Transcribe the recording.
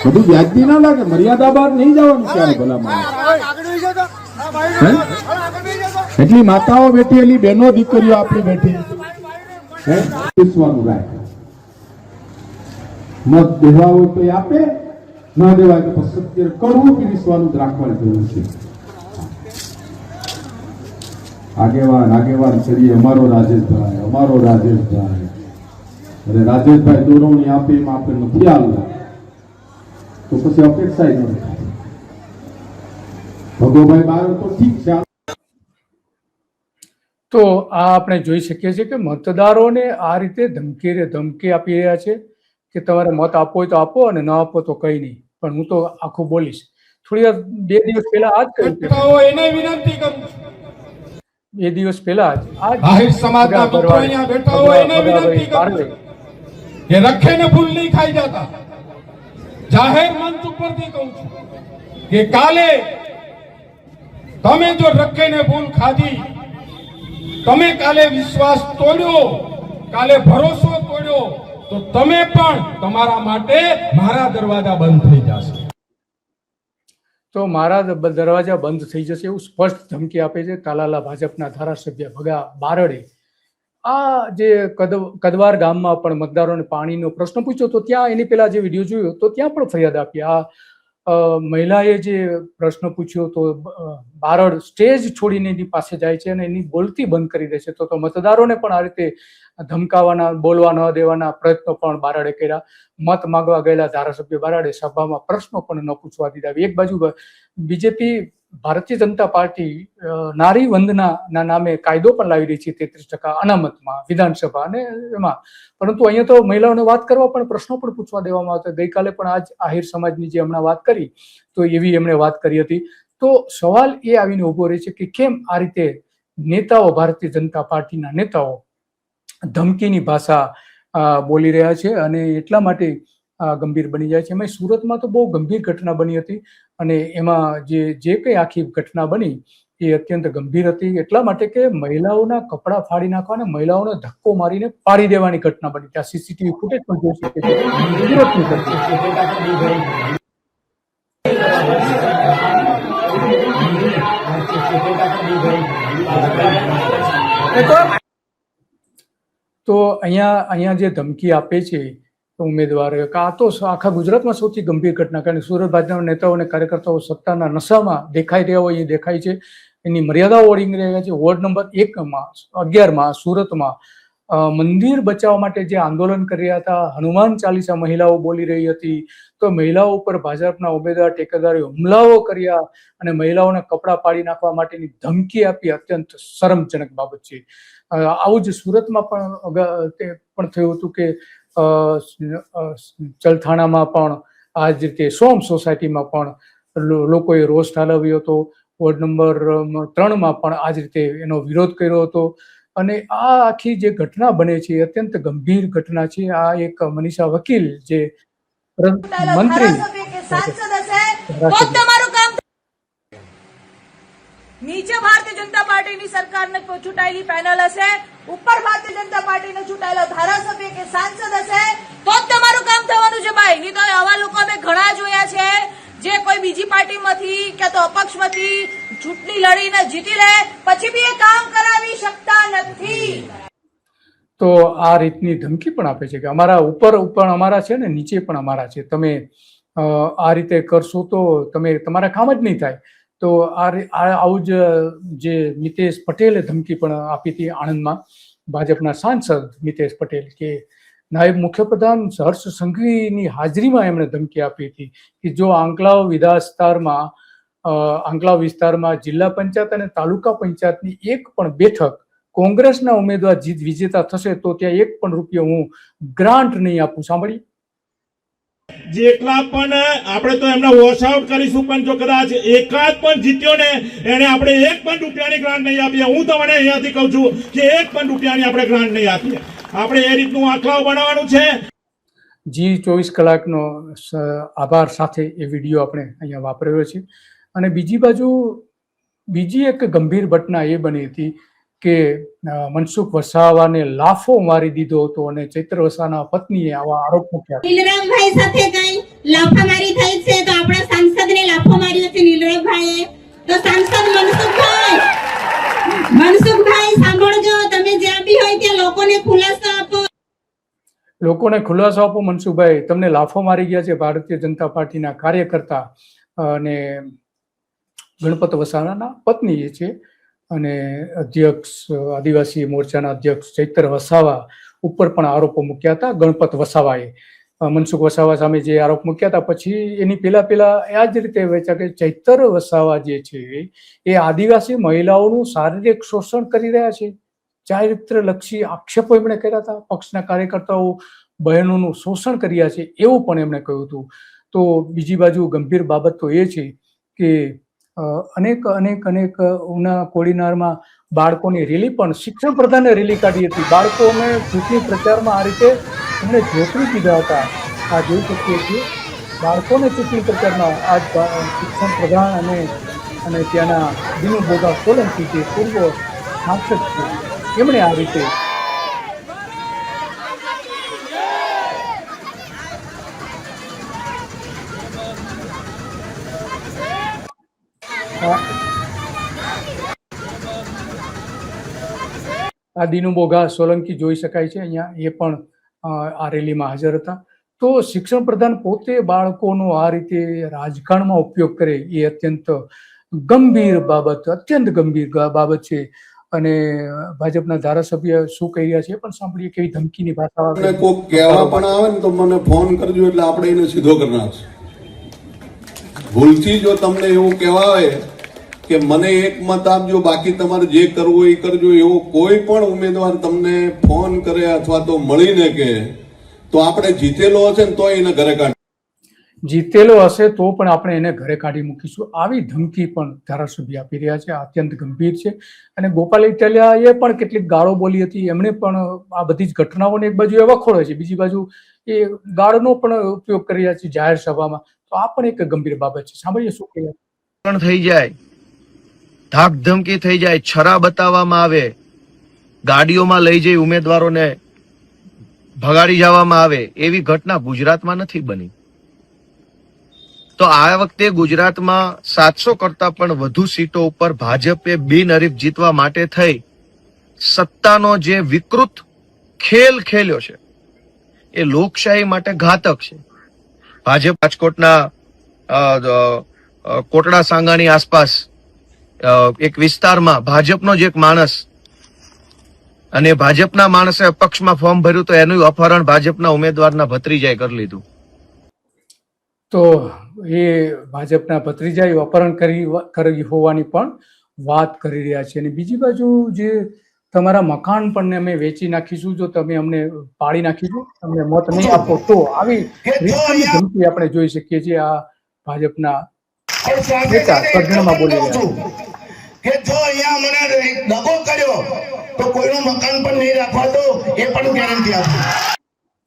બધું વ્યાજબી ના લાગે, મર્યાદા બહાર નહીં જવાનું ક્યારે ભલામણ. એટલી માતાઓ બેઠી, એટલી બહેનો દીકરીઓ આપણી બેઠી, પૂછવાનું રાખ. મત દેવા હોય તો આપે, ન દેવાય તો સત્ય કરવું પીરસવાનું રાખવાની જરૂર છે. આગેવાન કરીએ અમારો રાજેશભાઈ. અને રાજેશભાઈ દોરવણી આપે એમાં આપણે નથી આવતા તો પછી અપેક્ષા ન થાય. ભગોભાઈ બાર તો ઠીક છે. તો આ આપણે જોઈ શકીએ છીએ કે મતદારોને આ રીતે ધમકી આપી રહ્યા છે કે તમારે મત આપવો હોય તો આપો અને ન આપો તો કઈ નહીં. પણ હું તો આખું બોલીશ. થોડી વાર 2 દિવસ પહેલા આ જ કહ્યું, એને વિનંતી કરું છું, 2 દિવસ પહેલા જ આહિર સમાજના મિત્રો અહીંયા બેઠા હોય એને વિનંતી કરું છું કે રખેને ફૂલ નહીં ખાઈ જતા. જાહેર મંચ ઉપરથી કહું છું કે કાલે તમે જો રખેને ફૂલ ખાધી, તમે કાલે વિશ્વાસ તોડ્યો, કાલે ભરોસો તોડ્યો, તો તમે પણ તમારા માટે મારા દરવાજા બંધ થઈ જશે. તો મારા દરવાજા બંધ થઈ જશે એવું સ્પષ્ટ ધમકી આપે છે તાલાલા ભાજપના ધારાસભ્ય ભગા બારડે. આ જે કદવાર ગામમાં પણ મતદારોને પાણીનો પ્રશ્ન પૂછ્યો તો ત્યાં એની પહેલા જે વિડીયો જોયો તો ત્યાં પણ ફરિયાદ આપી. આ મહિલાએ જે પ્રશ્ન પૂછ્યો તો બારડ સ્ટેજ છોડીને એની પાસે જાય છે અને એની બોલતી બંધ કરી દે છે. તો મતદારોને પણ આ રીતે ધમકાવાના, બોલવા ન દેવાના પ્રયત્નો પણ બારડે કર્યા. મત માંગવા ગયેલા ધારાસભ્ય બારડે સભામાં પ્રશ્નો પણ ન પૂછવા દીધા. એક બાજુ બીજેપી ભારતીય જનતા પાર્ટી નારી વંદના નામે કાયદો પણ લાવી રહી છે 33% અનામતમાં વિધાનસભા અને એમાં, પરંતુ અહીંયા તો મહિલાઓને વાત કરવા પણ પ્રશ્નો પણ પૂછવા દેવામાં આવતા. ગઈકાલે પણ આજ આહિર સમાજની જે હમણાં વાત કરી તો એવી એમણે વાત કરી હતી. તો સવાલ એ આવીને ઉભો રહે છે કે કેમ આ રીતે નેતાઓ, ભારતીય જનતા પાર્ટીના નેતાઓ ધમકીની ભાષા બોલી રહ્યા છે અને એટલા માટે ગંભીર બની જાય છે. એમાં સુરતમાં તો બહુ ગંભીર ઘટના બની હતી અને એમાં જે કંઈ આખી ઘટના બની એ અત્યંત ગંભીર હતી. એટલા માટે કે મહિલાઓના કપડાં ફાડી નાખવા અને મહિલાઓને ધક્કો મારીને પાડી દેવાની ઘટના બની. ત્યાં સીસીટીવી ફૂટેજ પણ જોઈ શકે છે. સુરતની ઘટના. તો અહીંયા જે ધમકી આપે છે ઉમેદવાર, આ તો આખા ગુજરાતમાં સૌથી ગંભીર ઘટના. કારણ કે સુરત ભાજપના નેતાઓ અને કાર્યકર્તાઓ સત્તાના નશામાં દેખાઈ રહ્યા હોય એ દેખાય છે. એની મર્યાદાઓ ઓળંગી રહ્યા છે. વોર્ડ નંબર 11માં સુરતમાં મંદિર બચાવવા માટે જે આંદોલન કરી રહ્યા હતા, હનુમાન ચાલીસા મહિલાઓ બોલી રહી હતી, તો મહિલાઓ ઉપર ભાજપના ઉમેદવાર ટેકેદારોએ હુમલાઓ કર્યા અને મહિલાઓને કપડાં પાડી નાખવા માટેની ધમકી આપી. અત્યંત શરમજનક બાબત છે. આવું જ સુરતમાં પણ થયું હતું કે ચલથાણામાં પણ આ જ રીતે સોમ સોસાયટીમાં પણ લોકોએ રોષ ઠાલવ્યો હતો. વોર્ડ નંબર 3માં પણ આ જ રીતે એનો વિરોધ કર્યો હતો. અને આ આખી જે ઘટના બને છે એ અત્યંત ગંભીર ઘટના છે. આ એક મનીષા વકીલ જે મંત્રી નીચે ભારતીય જનતા પાર્ટીની સરકારને ચૂંટાયેલી પેનલ હશે, ઉપર ભારતીય જનતા પાર્ટીને ચૂંટાયેલો ધારાસભ્ય કે સાંસદ હશે તો જ તમારું કામ થવાનું છે ભાઈ. નહીં તો આવા લોકો અમે ઘણા જોયા છે જે કોઈ બીજી પાર્ટીમાંથી કે તો અપક્ષમાંથી ચૂંટણી લડીને જીતી લે પછી બી એ કામ કરાવી શકતા નથી. તો આ રીતની ધમકી પણ આપે છે કે અમારા ઉપર પણ અમારા છે ને નીચે પણ અમારા છે, તમે આ રીતે કરશો તો તમારા કામ જ નહીં થાય. તો આવું જ જે મિતેશ પટેલે ધમકી પણ આપી હતી આણંદમાં, ભાજપના સાંસદ મિતેશ પટેલ, કે નાયબ મુખ્યપ્રધાન હર્ષ સંઘવીની હાજરીમાં એમણે ધમકી આપી હતી કે જો આંકલાવ વિસ્તારમાં જિલ્લા પંચાયત અને તાલુકા પંચાયતની એક પણ બેઠક કોંગ્રેસના ઉમેદવાર વિજેતા થશે તો ત્યાં 1 પણ રૂપિયો હું ગ્રાન્ટ નહીં આપું. સાંભળી, જેટલા પણ આપણે તો એમને વોશ આઉટ કરીશું, પણ જો કદાચ એકાદ પણ જીત્યો ને એને આપણે 1 પણ રૂપિયાની ગ્રાન્ટ નહીં આપીએ. હું તમને અહીંયાથી કહું છું કે 1 પણ રૂપિયાની આપણે ગ્રાન્ટ નહીં આપીએ. આપણે એ રીતનું આંકડાઓ બનાવવાનું છે. જી 24 કલાકનો આભાર સાથે એ વિડીયો આપણે અહીંયા વાપર્યો છે. અને બીજી બાજુ બીજી એક ગંભીર ઘટના એ બની હતી કે મનસુખ વસાવાને લાફો મારી દીધો હતો અને ચૈત્ર વસાવાના પત્નીએ આવા આરોપ મૂક્યા. નીલરામભાઈ સાથે કઈ લાફામારી થઈ છે તો આપણા સાંસદને લાફો માર્યો છે નીલરામભાઈએ. તો સાંસદ મનસુખભાઈ સાંભળજો, તમે જ્યાં બી હોય ત્યાં લોકોને ખુલાસો આપો. લોકોને ખુલાસો આપો મનસુખભાઈ, તમને લાફો મારી ગયા છે ભારતીય જનતા પાર્ટીના કાર્યકર્તા અને ગણપત વસાવાના પત્ની છે અને અધ્યક્ષ આદિવાસી મોરચાના અધ્યક્ષ ચૈત્ર વસાવા ઉપર પણ આરોપો મૂક્યા હતા. ગણપત વસાવાએ મનસુખ વસાવા સામે જે આરોપ મૂક્યા હતા પછી એની પેલા આ જ રીતે વેચા કે ચૈત્ર વસાવા જે છે એ આદિવાસી મહિલાઓનું શારીરિક શોષણ કરી રહ્યા છે. ચારિત્રલક્ષી આક્ષેપો એમણે કર્યા હતા. પક્ષના કાર્યકર્તાઓ બહેનોનું શોષણ કર્યા છે એવું પણ એમણે કહ્યું હતું. તો બીજી બાજુ ગંભીર બાબત તો એ છે કે અનેક ઉના કોડીનારમાં બાળકોની રેલી પણ શિક્ષણ પ્રધાને રેલી કાઢી હતી. બાળકોને ચૂંટણી પ્રચારમાં આ રીતે એમણે જોતરી દીધા હતા. આ જોઈ શકીએ છીએ બાળકોને ચૂંટણી પ્રચારમાં આજ શિક્ષણ પ્રધાન અને ત્યાંના દિનુ બોગા સોલંકી જે પૂર્વ સાંસદ છે એમણે આ રીતે આ દિનુ બોગા સોલંકી જોઈ શકાય છે અહીંયા, એ પણ આ રેલીમાં હાજર હતા. તો શિક્ષણ પ્રધાન પોતે બાળકોનો આ રીતે રાજકારણમાં ઉપયોગ કરે એ અત્યંત ગંભીર બાબત છે. અને ભાજપના ધારાસભ્ય શું કહી રહ્યા છે એ પણ સાંભળીએ. કેવી ધમકીની ભાષા કોઈક કહેવા પણ આવે ને તો મને ફોન કરજો એટલે આપણે એને સીધો કરી નાખશું. ભૂલથી જો તમને એવું કહેવાય કે મને એક મત આપજો બાકી તમારે જે કરવું એ કરજો, એવો કોઈ પણ ઉમેદવાર તમને ફોન કરે અથવા તો મળીને કે તો આપણે જીતેલો હશે ને તો એને ઘરે જીતેલો હશે તો પણ આપણે એને ઘરે કાઢી મૂકીશું. આવી ધમકી પણ ધારાસભ્ય આપી રહ્યા છે. અત્યંત ગંભીર છે. અને ગોપાલ ઇટાલિયાએ પણ કેટલીક ગાળો બોલી હતી. એમણે પણ આ બધી જ ઘટનાઓને એક બાજુ એ વખોડે છે, બીજી બાજુ એ ગાળનો પણ ઉપયોગ કરી રહ્યા છે જાહેર સભામાં. તો આ પણ એક ગંભીર બાબત છે. સાંભળીએ શું કહે થઈ જાય, ધાક ધમકી થઈ જાય, છરા બતાવવામાં આવે, ગાડીઓમાં લઈ જઈ ઉમેદવારોને ભગાડી જવામાં આવે, એવી ઘટના ગુજરાતમાં નથી બની. તો આ વખતે ગુજરાતમાં 700 કરતા પણ વધુ સીટો ઉપર ભાજપે બિનહરીફ જીતવા માટે થઈ સત્તાનો જે વિકૃત ખેલ ખેલ્યો છે એ લોકશાહી માટે ઘાતક છે. ભાજપ રાજકોટના કોટડા સાંગાણી આસપાસ એક વિસ્તારમાં ભાજપનો જ એક માણસ અને ભાજપના માણસે અપક્ષમાં ફોર્મ ભર્યું તો એનું અપહરણ ભાજપના ઉમેદવારના ભત્રીજાએ કરી લીધું. તો એ ભાજપના ભત્રીજાએ અપહરણ કરી હોવાની પણ વાત કરી રહ્યા છે. અને બીજી બાજુ જે તમારા મકાન પણ અમે વેચી નાખીશું જો તમે અમને પાડી નાખીશું, તમને મત નહીં આપો તો, આવી રીતની ધમકી આપણે જોઈ શકીએ છીએ. આ ભાજપના નેતા સદનમાં બોલી રહ્યા કે જો અહીંયા મને દગો કર્યો તો કોઈનું મકાન પણ નહીં રાખવા દો, એ પણ ગેરંટી આપું.